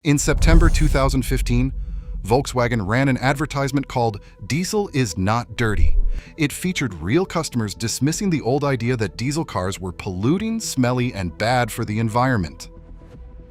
In September 2015, Volkswagen ran an advertisement called "Diesel is not dirty." It featured real customers dismissing the old idea that diesel cars were polluting, smelly, and bad for the environment.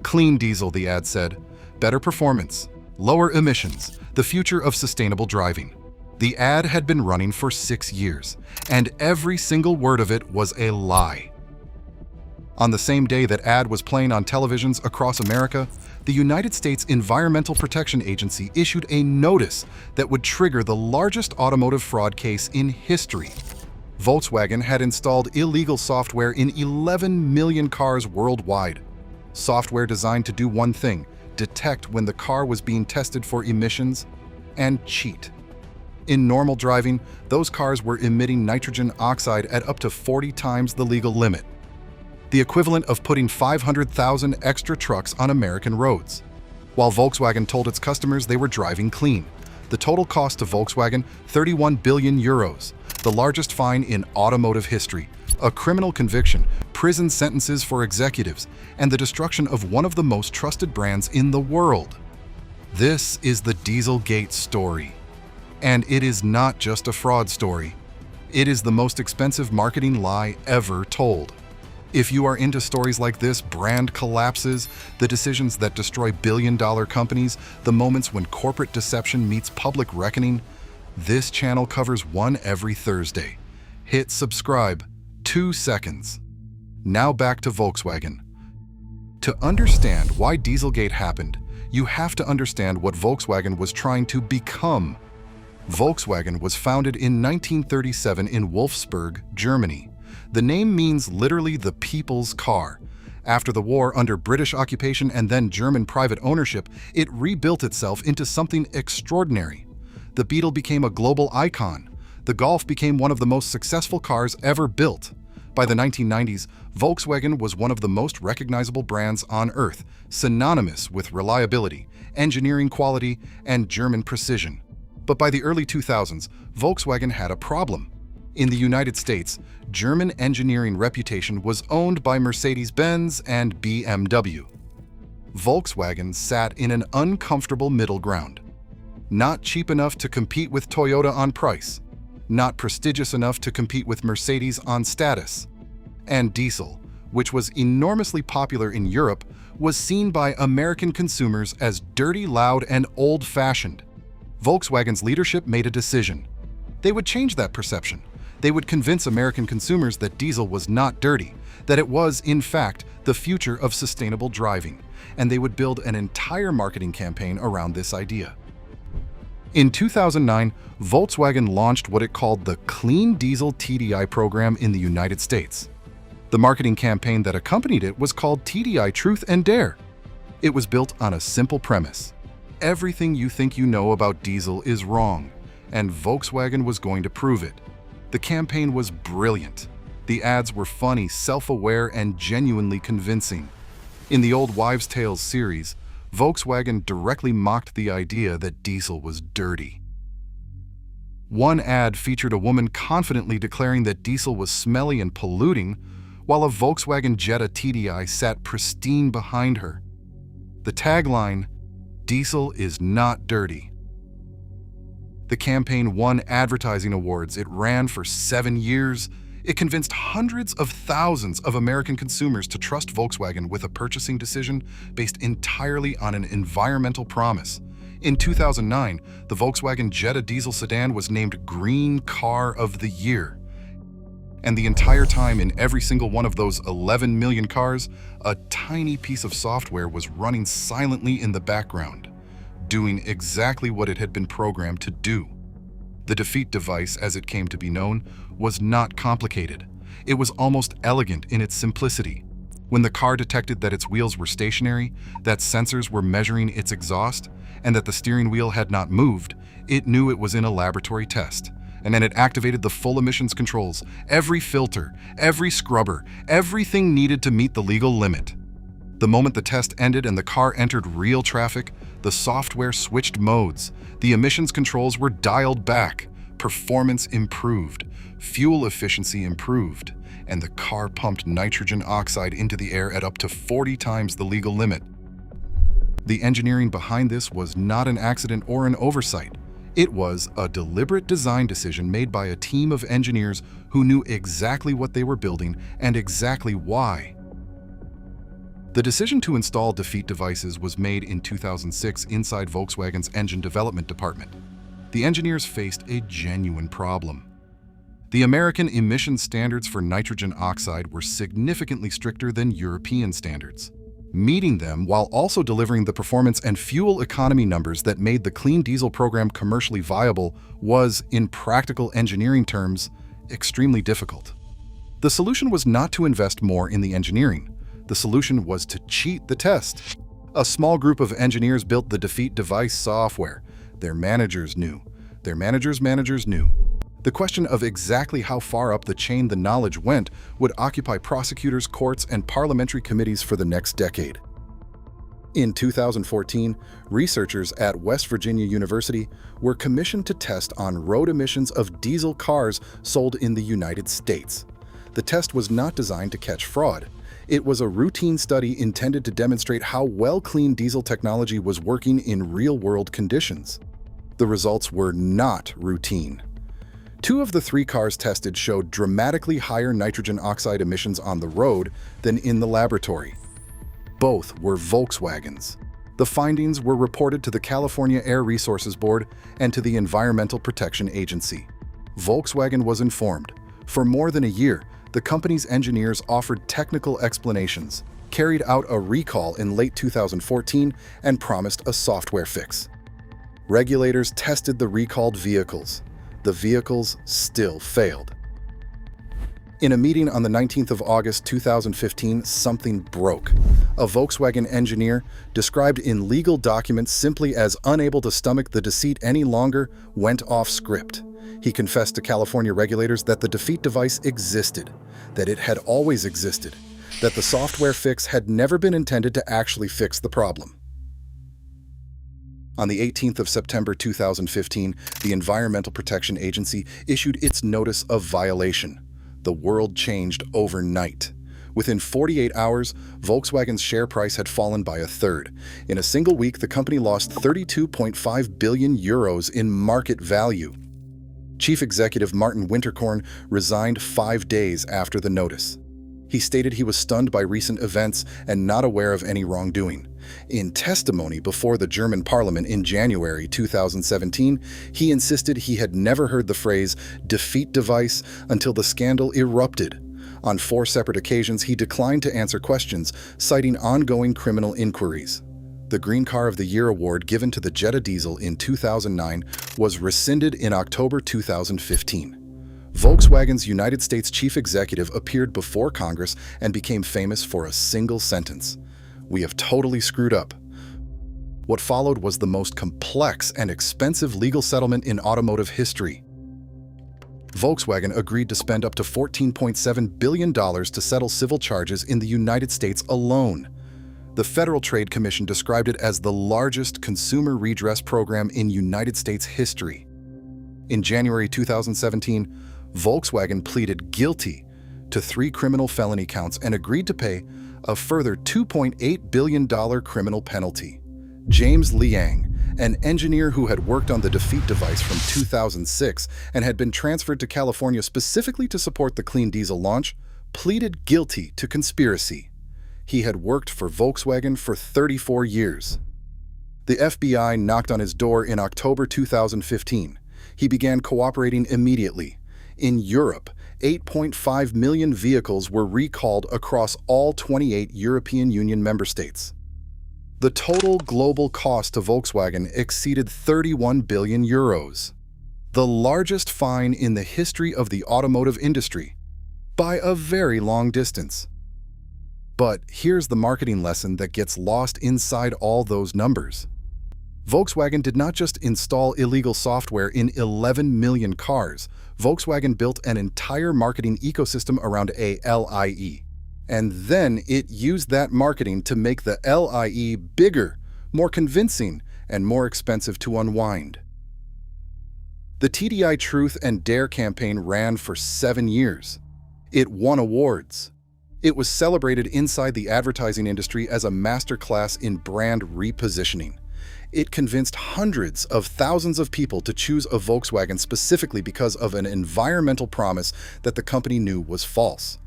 Clean Diesel, the ad said, better performance, lower emissions, the future of sustainable driving. The ad had been running for 6 years, and every single word of it was a lie. On the same day that ad was playing on televisions across America, the United States Environmental Protection Agency issued a notice that would trigger the largest automotive fraud case in history. Volkswagen had installed illegal software in 11 million cars worldwide. Software designed to do one thing: detect when the car was being tested for emissions and cheat. In normal driving, those cars were emitting nitrogen oxide at up to 40 times the legal limit, the equivalent of putting 500,000 extra trucks on American roads. While Volkswagen told its customers they were driving clean, the total cost to Volkswagen, 31 billion euros, the largest fine in automotive history, a criminal conviction, prison sentences for executives, and the destruction of one of the most trusted brands in the world. This is the Dieselgate story. And it is not just a fraud story. It is the most expensive marketing lie ever told. If you are into stories like this, brand collapses, the decisions that destroy billion-dollar companies, the moments when corporate deception meets public reckoning, this channel covers one every Thursday. Hit subscribe. 2 seconds. Now back to Volkswagen. To understand why Dieselgate happened, you have to understand what Volkswagen was trying to become. Volkswagen was founded in 1937 in Wolfsburg, Germany. The name means literally the people's car. After the war, under British occupation and then German private ownership, it rebuilt itself into something extraordinary. The Beetle became a global icon. The Golf became one of the most successful cars ever built. By the 1990s, Volkswagen was one of the most recognizable brands on Earth, synonymous with reliability, engineering quality, and German precision. But by the early 2000s, Volkswagen had a problem. In the United States, German engineering reputation was owned by Mercedes-Benz and BMW. Volkswagen sat in an uncomfortable middle ground. Not cheap enough to compete with Toyota on price, not prestigious enough to compete with Mercedes on status. And diesel, which was enormously popular in Europe, was seen by American consumers as dirty, loud, and old-fashioned. Volkswagen's leadership made a decision. They would change that perception. They would convince American consumers that diesel was not dirty, that it was, in fact, the future of sustainable driving, and they would build an entire marketing campaign around this idea. In 2009, Volkswagen launched what it called the Clean Diesel TDI program in the United States. The marketing campaign that accompanied it was called TDI Truth and Dare. It was built on a simple premise. Everything you think you know about diesel is wrong, and Volkswagen was going to prove it. The campaign was brilliant. The ads were funny, self-aware, and genuinely convincing. In the Old Wives' Tales series, Volkswagen directly mocked the idea that diesel was dirty. One ad featured a woman confidently declaring that diesel was smelly and polluting, while a Volkswagen Jetta TDI sat pristine behind her. The tagline, "Diesel is not dirty." The campaign won advertising awards. It ran for 7 years. It convinced hundreds of thousands of American consumers to trust Volkswagen with a purchasing decision based entirely on an environmental promise. In 2009, the Volkswagen Jetta Diesel sedan was named Green Car of the Year. And the entire time, in every single one of those 11 million cars, a tiny piece of software was running silently in the background, doing exactly what it had been programmed to do. The defeat device, as it came to be known, was not complicated. It was almost elegant in its simplicity. When the car detected that its wheels were stationary, that sensors were measuring its exhaust, and that the steering wheel had not moved, it knew it was in a laboratory test. And then it activated the full emissions controls, every filter, every scrubber, everything needed to meet the legal limit. The moment the test ended and the car entered real traffic, the software switched modes, the emissions controls were dialed back, performance improved, fuel efficiency improved, and the car pumped nitrogen oxide into the air at up to 40 times the legal limit. The engineering behind this was not an accident or an oversight. It was a deliberate design decision made by a team of engineers who knew exactly what they were building and exactly why. The decision to install defeat devices was made in 2006 inside Volkswagen's engine development department. The engineers faced a genuine problem. The American emission standards for nitrogen oxide were significantly stricter than European standards. Meeting them while also delivering the performance and fuel economy numbers that made the Clean Diesel program commercially viable was, in practical engineering terms, extremely difficult. The solution was not to invest more in the engineering. The solution was to cheat the test. A small group of engineers built the defeat device software. Their managers knew. Their managers' managers knew. The question of exactly how far up the chain the knowledge went would occupy prosecutors, courts, and parliamentary committees for the next decade. In 2014, researchers at West Virginia University were commissioned to test on road emissions of diesel cars sold in the United States. The test was not designed to catch fraud. It was a routine study intended to demonstrate how well clean diesel technology was working in real-world conditions. The results were not routine. 2 of the 3 cars tested showed dramatically higher nitrogen oxide emissions on the road than in the laboratory. Both were Volkswagens. The findings were reported to the California Air Resources Board and to the Environmental Protection Agency. Volkswagen was informed. For more than a year, the company's engineers offered technical explanations, carried out a recall in late 2014, and promised a software fix. Regulators tested the recalled vehicles. The vehicles still failed. In a meeting on the 19th of August 2015, something broke. A Volkswagen engineer, described in legal documents simply as unable to stomach the deceit any longer, went off script. He confessed to California regulators that the defeat device existed, that it had always existed, that the software fix had never been intended to actually fix the problem. On the 18th of September 2015, the Environmental Protection Agency issued its notice of violation. The world changed overnight. Within 48 hours, Volkswagen's share price had fallen by a third. In a single week, the company lost 32.5 billion euros in market value. Chief Executive Martin Winterkorn resigned 5 days after the notice. He stated he was stunned by recent events and not aware of any wrongdoing. In testimony before the German parliament in January 2017, he insisted he had never heard the phrase defeat device until the scandal erupted. On 4 separate occasions, he declined to answer questions, citing ongoing criminal inquiries. The Green Car of the Year award given to the Jetta Diesel in 2009 was rescinded in October 2015. Volkswagen's United States chief executive appeared before Congress and became famous for a single sentence: "We have totally screwed up." What followed was the most complex and expensive legal settlement in automotive history. Volkswagen agreed to spend up to $14.7 billion to settle civil charges in the United States alone. The Federal Trade Commission described it as the largest consumer redress program in United States history. In January 2017, Volkswagen pleaded guilty to 3 criminal felony counts and agreed to pay a further $2.8 billion criminal penalty. James Liang, an engineer who had worked on the defeat device from 2006 and had been transferred to California specifically to support the Clean Diesel launch, pleaded guilty to conspiracy. He had worked for Volkswagen for 34 years. The FBI knocked on his door in October 2015. He began cooperating immediately. In Europe, 8.5 million vehicles were recalled across all 28 European Union member states. The total global cost to Volkswagen exceeded 31 billion euros, the largest fine in the history of the automotive industry, by a very long distance. But here's the marketing lesson that gets lost inside all those numbers. Volkswagen did not just install illegal software in 11 million cars. Volkswagen built an entire marketing ecosystem around a LIE. And then it used that marketing to make the LIE bigger, more convincing, and more expensive to unwind. The TDI Truth and Dare campaign ran for 7 years. It won awards. It was celebrated inside the advertising industry as a masterclass in brand repositioning. It convinced hundreds of thousands of people to choose a Volkswagen specifically because of an environmental promise that the company knew was false.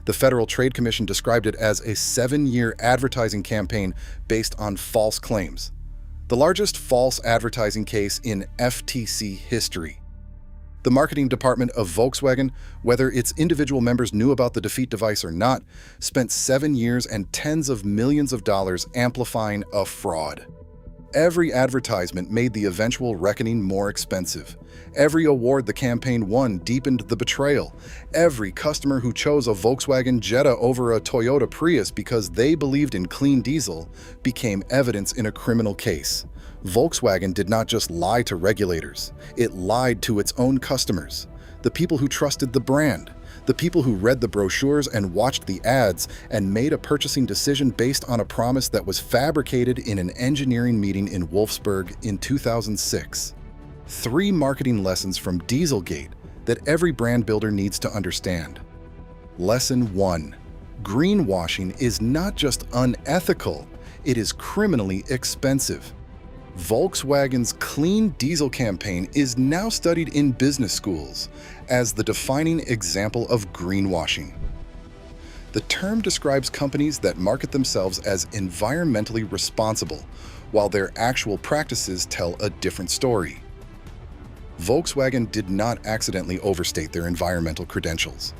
The Federal Trade Commission described it as a 7-year advertising campaign based on false claims, the largest false advertising case in FTC history. The marketing department of Volkswagen, whether its individual members knew about the defeat device or not, spent 7 years and tens of millions of dollars amplifying a fraud. Every advertisement made the eventual reckoning more expensive. Every award the campaign won deepened the betrayal. Every customer who chose a Volkswagen Jetta over a Toyota Prius because they believed in clean diesel became evidence in a criminal case. Volkswagen did not just lie to regulators, it lied to its own customers, the people who trusted the brand, the people who read the brochures and watched the ads and made a purchasing decision based on a promise that was fabricated in an engineering meeting in Wolfsburg in 2006. 3 marketing lessons from Dieselgate that every brand builder needs to understand. Lesson 1. Greenwashing is not just unethical, it is criminally expensive. Volkswagen's Clean Diesel campaign is now studied in business schools as the defining example of greenwashing. The term describes companies that market themselves as environmentally responsible, while their actual practices tell a different story. Volkswagen did not accidentally overstate their environmental credentials.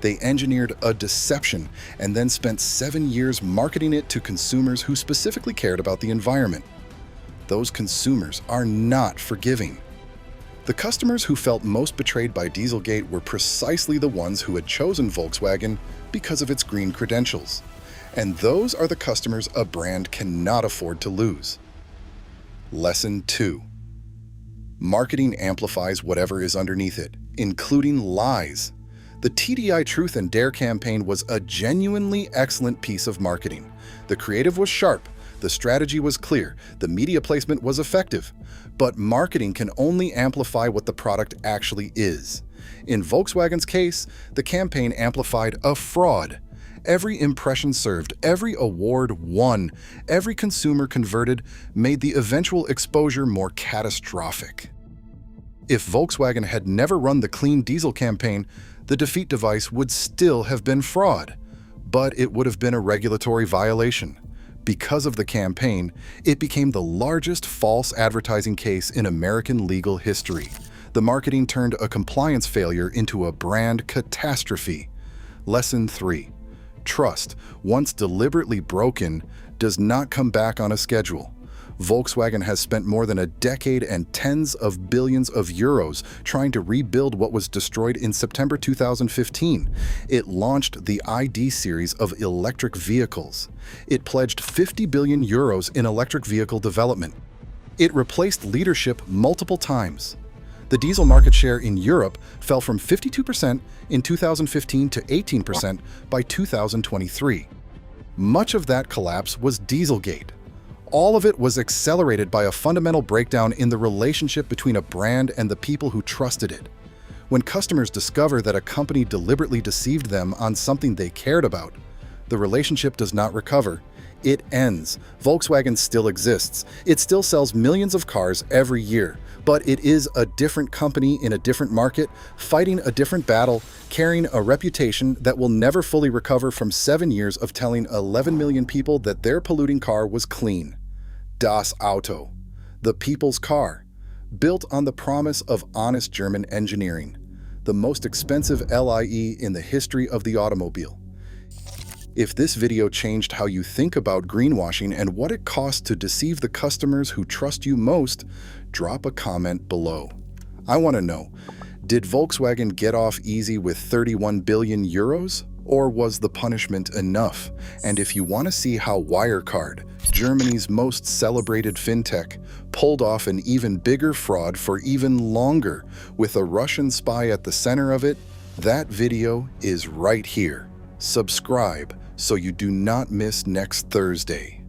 They engineered a deception and then spent 7 years marketing it to consumers who specifically cared about the environment. Those consumers are not forgiving. The customers who felt most betrayed by Dieselgate were precisely the ones who had chosen Volkswagen because of its green credentials. And those are the customers a brand cannot afford to lose. Lesson 2. Marketing amplifies whatever is underneath it, including lies. The TDI Truth and Dare campaign was a genuinely excellent piece of marketing. The creative was sharp, the strategy was clear, the media placement was effective, but marketing can only amplify what the product actually is. In Volkswagen's case, the campaign amplified a fraud. Every impression served, every award won, every consumer converted made the eventual exposure more catastrophic. If Volkswagen had never run the Clean Diesel campaign, the defeat device would still have been fraud, but it would have been a regulatory violation. Because of the campaign, it became the largest false advertising case in American legal history. The marketing turned a compliance failure into a brand catastrophe. Lesson 3. Trust, once deliberately broken, does not come back on a schedule. Volkswagen has spent more than a decade and tens of billions of euros trying to rebuild what was destroyed in September 2015. It launched the ID series of electric vehicles. It pledged 50 billion euros in electric vehicle development. It replaced leadership multiple times. The diesel market share in Europe fell from 52% in 2015 to 18% by 2023. Much of that collapse was Dieselgate. All of it was accelerated by a fundamental breakdown in the relationship between a brand and the people who trusted it. When customers discover that a company deliberately deceived them on something they cared about, the relationship does not recover. It ends. Volkswagen still exists. It still sells millions of cars every year, but it is a different company in a different market, fighting a different battle, carrying a reputation that will never fully recover from 7 years of telling 11 million people that their polluting car was clean. Das Auto, the people's car, built on the promise of honest German engineering, the most expensive LIE in the history of the automobile. If this video changed how you think about greenwashing and what it costs to deceive the customers who trust you most, drop a comment below. I want to know, did Volkswagen get off easy with 31 billion euros? Or was the punishment enough? And if you want to see how Wirecard, Germany's most celebrated fintech, pulled off an even bigger fraud for even longer, with a Russian spy at the center of it, that video is right here. Subscribe so you do not miss next Thursday.